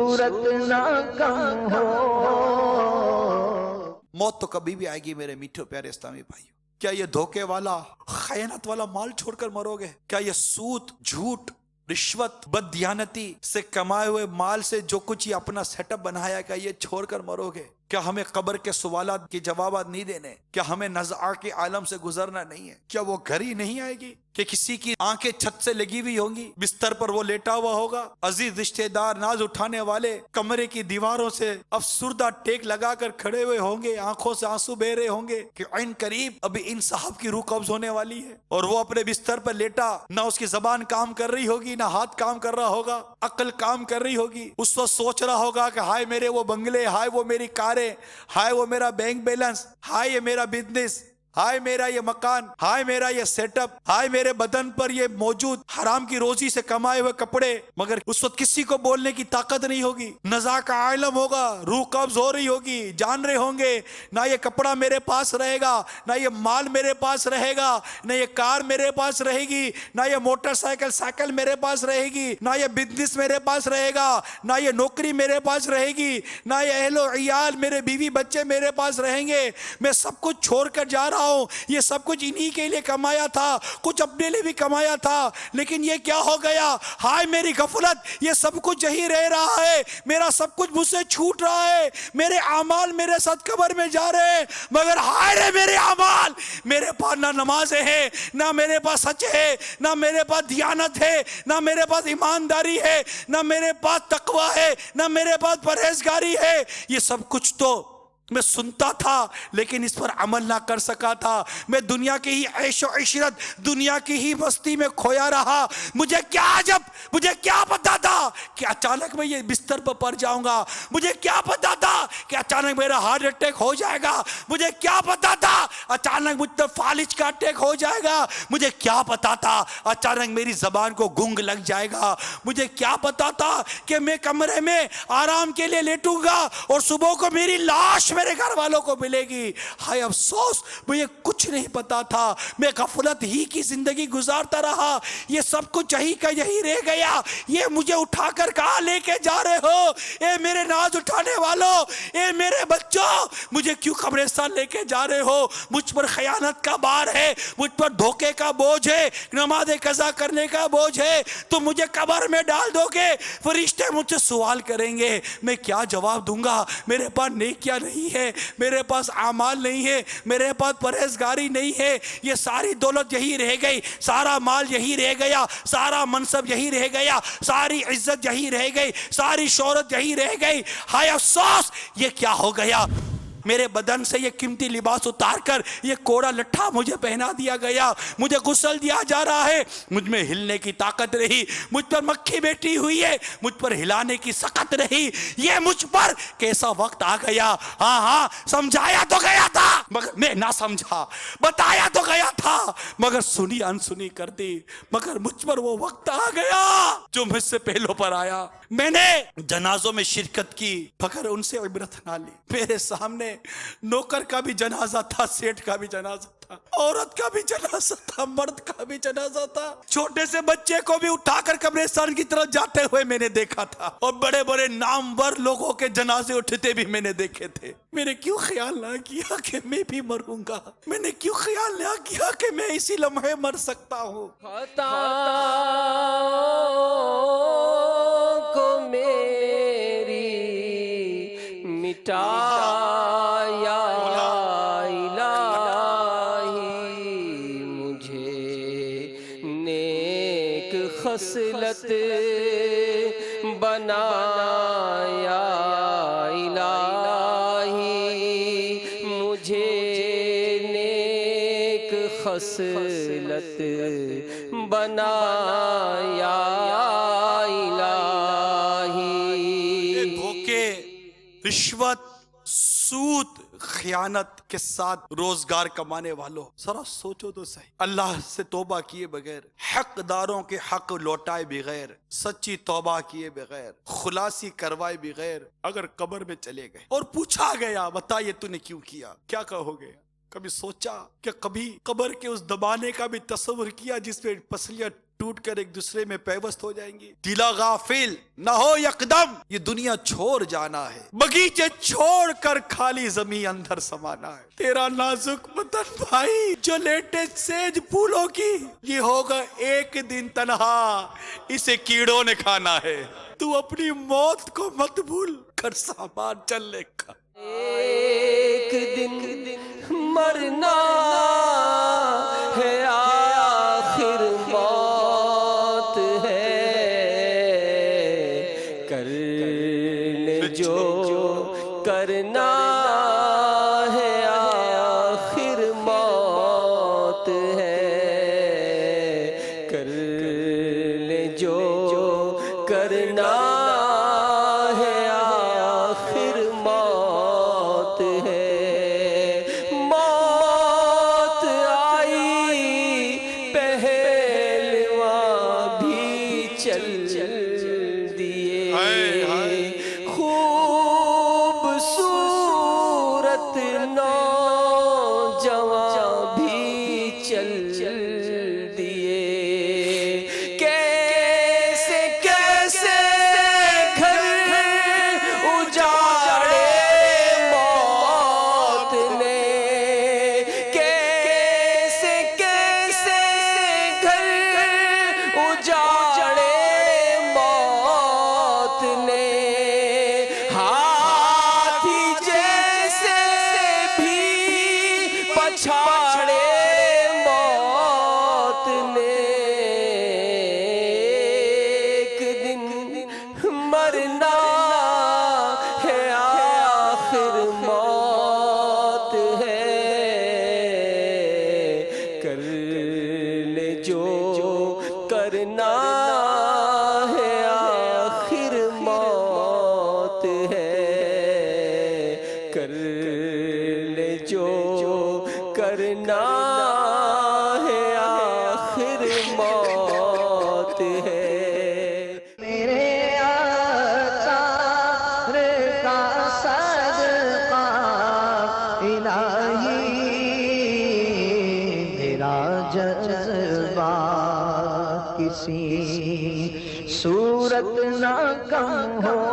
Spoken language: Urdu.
صورت نہ کم ہو۔ موت تو کبھی بھی آئے گی میرے میٹھے پیارے اسلامی بھائیو۔ کیا یہ دھوکے والا خیانت والا مال چھوڑ کر مرو گے؟ کیا یہ سود، جھوٹ، رشوت، بددیانتی سے کمائے ہوئے مال سے جو کچھ یہ اپنا سیٹ اپ بنایا، کیا یہ چھوڑ کر مرو گے؟ کیا ہمیں قبر کے سوالات کے جوابات نہیں دینے؟ کیا ہمیں نزعہ کے عالم سے گزرنا نہیں ہے؟ کیا وہ گھر ہی نہیں آئے گی کہ کسی کی آنکھیں چھت سے لگی ہوئی ہوں گی، بستر پر وہ لیٹا ہوا ہوگا، عزیز رشتہ دار ناز اٹھانے والے کمرے کی دیواروں سے افسردہ ٹیک لگا کر کھڑے ہوئے ہوں گے، آنکھوں سے آنسو بہ رہے ہوں گے کہ عین قریب ابھی ان صاحب کی روح قبض ہونے والی ہے، اور وہ اپنے بستر پر لیٹا، نہ اس کی زبان کام کر رہی ہوگی، نہ ہاتھ کام کر رہا ہوگا، عقل کام کر رہی ہوگی، اس وقت سوچ رہا ہوگا کہ ہائے میرے وہ بنگلے، ہائے وہ میری کاریں، ہائے وہ میرا بینک بیلنس، ہائے یہ میرا بزنس، ہائے میرا یہ مکان، ہائے میرا یہ سیٹ اپ، ہائے میرے بدن پر یہ موجود حرام کی روزی سے کمائے ہوئے کپڑے۔ مگر اس وقت کسی کو بولنے کی طاقت نہیں ہوگی، نزاع کا عالم ہوگا، روح قبض ہو رہی ہوگی، جان رہے ہوں گے نہ یہ کپڑا میرے پاس رہے گا، نہ یہ مال میرے پاس رہے گا، نہ یہ کار میرے پاس رہے گی، نہ یہ موٹر سائیکل میرے پاس رہے گی، نہ یہ بزنس میرے پاس رہے گا، نہ یہ نوکری میرے پاس رہے گی، نہ یہ اہل و عیال میرے بیوی بچے میرے پاس رہیں گے۔ میں سب کچھ چھوڑ کر جا رہا ہوں، یہ سب کچھ انہی کے لیے کمایا تھا، کچھ اپنے لیے بھی کمایا تھا، لیکن یہ کیا ہو گیا؟ ہائے میری غفلت، یہ سب کچھ یہی رہ رہا ہے، میرا سب کچھ مجھ سے چھوٹ رہا ہے، میرے اعمال میرے ساتھ قبر میں جا رہے ہیں، مگر ہائے رے میرے اعمال، میرے پاس نہ نمازیں ہیں، نہ میرے پاس سچ ہے، نہ میرے پاس دیانت ہے، نہ میرے پاس ایمانداری ہے، نہ میرے پاس تقوی ہے، نہ میرے پاس پرہیزگاری ہے۔ یہ سب کچھ تو میں سنتا تھا لیکن اس پر عمل نہ کر سکا تھا، میں دنیا کی ہی عیش و عشرت، دنیا کی ہی مستی میں کھویا رہا۔ مجھے کیا عجب، مجھے کیا پتا تھا کہ اچانک میں یہ بستر پر پڑ جاؤں گا، مجھے کیا پتا تھا کہ اچانک میرا ہارٹ اٹیک ہو جائے گا، مجھے کیا پتا تھا اچانک مجھ پر فالج کا اٹیک ہو جائے گا، مجھے کیا پتا تھا اچانک میری زبان کو گنگ لگ جائے گا، مجھے کیا پتا تھا کہ میں کمرے میں آرام کے لیے لیٹوں گا اور صبح کو میری لاش میرے گھر والوں کو ملے گی۔ ہائے افسوس، مجھے کچھ نہیں پتا تھا، میں غفلت ہی کی زندگی گزارتا رہا، یہ سب کچھ یہی کا یہی رہ گیا۔ یہ مجھے اٹھا کر کہاں لے کے جا رہے ہو؟ اے میرے ناز اٹھانے والوں، اے میرے بچوں، مجھے کیوں قبرستان لے کے جا رہے ہو؟ مجھ پر خیانت کا بار ہے، مجھ پر دھوکے کا بوجھ ہے، نماز قضا کرنے کا بوجھ ہے، تم مجھے قبر میں ڈال دو گے، فرشتے مجھ سے سوال کریں گے، میں کیا جواب دوں گا؟ میرے پاس نیکیاں نہیں ہے، میرے پاس اعمال نہیں ہے، میرے پاس پرہیزگاری نہیں ہے، یہ ساری دولت یہی رہ گئی، سارا مال یہی رہ گیا، سارا منصب یہی رہ گیا، ساری عزت یہی رہ گئی، ساری شہرت یہی رہ گئی۔ ہائے افسوس، یہ کیا ہو گیا؟ میرے بدن سے یہ قیمتی لباس اتار کر یہ کوڑا لٹھا مجھے پہنا دیا گیا، مجھے غسل دیا جا رہا ہے، مجھ میں ہلنے کی طاقت رہی، مجھ پر مکھی بیٹھی ہوئی ہے، مجھ پر ہلانے کی سخت رہی، یہ مجھ پر کیسا وقت آ گیا؟ ہاں سمجھایا تو گیا تھا مگر میں نہ سمجھا، بتایا تو گیا تھا مگر سنی انسنی کر دی، مگر مجھ پر وہ وقت آ گیا جو مجھ سے پہلوں پر آیا۔ میں نے جنازوں میں شرکت کی مگر ان سے عبرت نہ لی۔ میرے سامنے نوکر کا بھی جنازہ تھا، سیٹھ کا بھی جنازہ تھا، عورت کا بھی جنازہ تھا، مرد کا بھی جنازہ تھا، چھوٹے سے بچے کو بھی اٹھا کر قبرستان کی طرف جاتے ہوئے میں نے دیکھا تھا، اور بڑے بڑے نامور لوگوں کے جنازے اٹھتے بھی میں نے دیکھے تھے۔ میں نے کیوں خیال نہ کیا کہ میں بھی مروں گا؟ میں نے کیوں خیال نہ کیا کہ میں اسی لمحے مر سکتا ہوں؟ کو میری مٹا یا الہی، مجھے نیک خصلت بنا یا الہی، مجھے نیک خصلت بنا یا رشوت، سود، خیانت کے ساتھ روزگار کمانے والوں، ذرا سوچو تو صحیح، اللہ سے توبہ کیے بغیر، حقداروں کے حق لوٹائے بغیر، سچی توبہ کیے بغیر، خلاصی کروائے بغیر اگر قبر میں چلے گئے اور پوچھا گیا بتا یہ تو نے کیوں کیا، کیا کہو گے؟ کبھی سوچا کہ کبھی قبر کے اس دبانے کا بھی تصور کیا جس پہ پسلیاں ٹوٹ کر ایک دوسرے میں پیوست ہو جائیں گی؟ دلا غافل نہ ہو یکدم، یہ دنیا چھوڑ جانا ہے، بغیچے چھوڑ کر خالی زمین اندر سمانا ہے۔ تیرا نازک بدن بھائی جو لیٹے سیج پھولوں کی، یہ ہوگا ایک دن تنہا، اسے کیڑوں نے کھانا ہے۔ تو اپنی موت کو مت بھول کر سامان چلنے کا۔ ایک دن مرنا ہے، آخر موت ہے، کر لے جو کرنا ہے، آخر موت ہے، کر لے جو کرنا ہے، آخر موت ہے۔ موت آئی پہلواں بھی چل دیے، خوبصورت نوجوان بھی چل دیے، کیسے کیسے گھر اجاڑے موت نے، کیسے کیسے گھر اجاڑے موت نے، ہاتھی جیسے بھی پچھاڑے موت نے۔ ایک دن مرنا ہے، آخر موت ہے، کر لے جو کرنا ہے، آخر موت ہے، کر لے جو کرنا ہے، آخر موت ہے۔ میرے آثار کا صدقہ الہی، میرا جذبہ کسی صورت نہ کم ہو